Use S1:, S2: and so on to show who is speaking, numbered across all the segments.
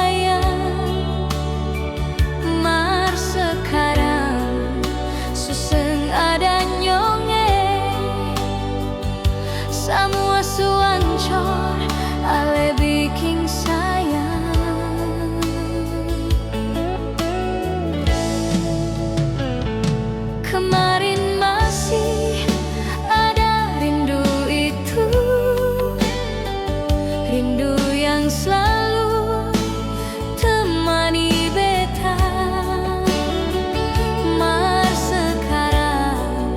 S1: sayang. Mar sekarang suseng ada nyonge, semua suancor ale bikin sayang. Kemarin masih ada rindu itu, rindu yang selalu temani beta. Mar sekarang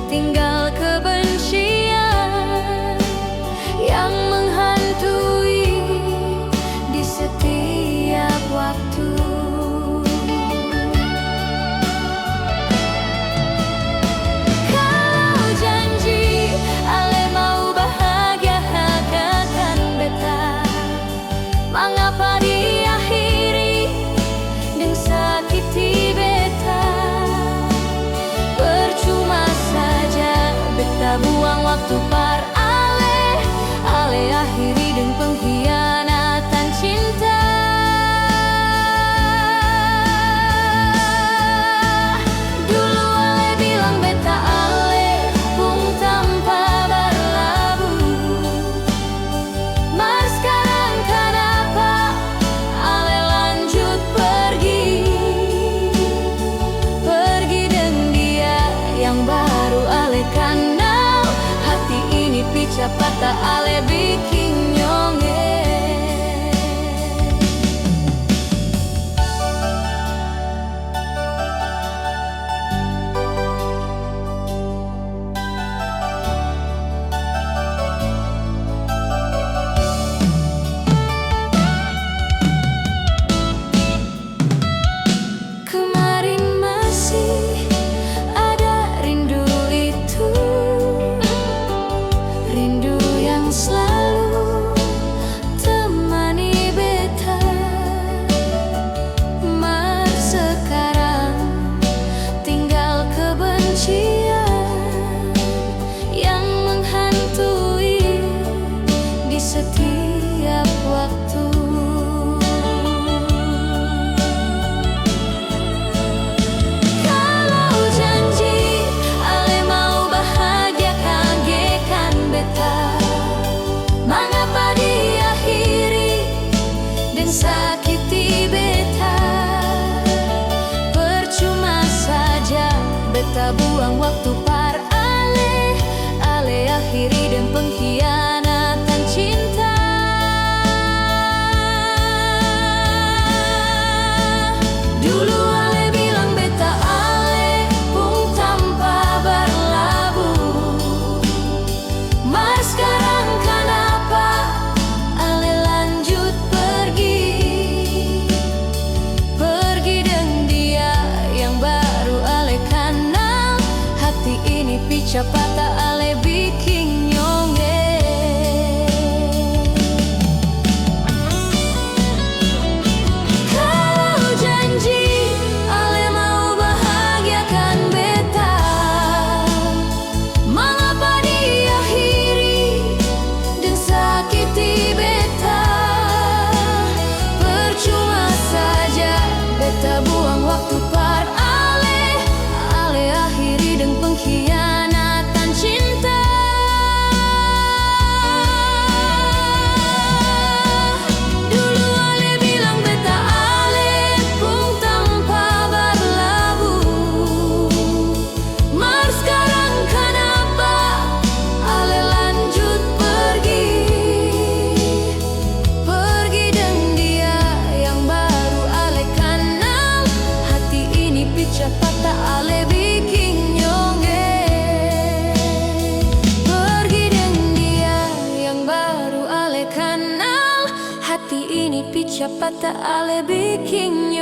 S1: tinggal kebencian yang menghantui di setiap waktu. Kalau janji ale mau bahagiakan beta, mengapa diakhiri dengan sakiti beta? Percuma saja beta buang waktu par ale akhiri dengan pengkhianatan cinta. Dulu ale bilang beta ale pun tanpa berlabuh, mar sekarang kenapa ale lanjut pergi dengan dia yang baru ale kenal. Hati ini pica patah ale bikin nyonge. Kemarin masih ada rindu itu, rindu yang selalu temani beta. Mar sekarang tinggal kebencian yang menghantui di setiap waktu. Kalau janji ale mau bahagiakan beta, mengapa diakhiri dengan sakiti beta? Percuma saja beta buang waktu par ale akhiri dengan pengkhianatan cinta. Dulu ale bilang beta ale pun tanpa berlabuh, mar sekarang kenapa ale lanjut pergi dengan dia yang baru ale kenal. Hati ini pica patah ale bikin nyonge. Kalau janji ale mau bahagiakan beta, mengapa diakhiri dengan sakiti beta? Percuma saja beta buang waktu par ale akhiri dengan pengkhianatan cinta. Dulu ale bilang beta ale pun tanpa berlabuh, mar sekarang kenapa ale lanjut pergi dengan dia yang baru ale kenal. Hati ini pica patah ale bikin nyonge. Pergi dengan dia yang baru ale kenal. Hati ini pica patah ale bikin nyonge.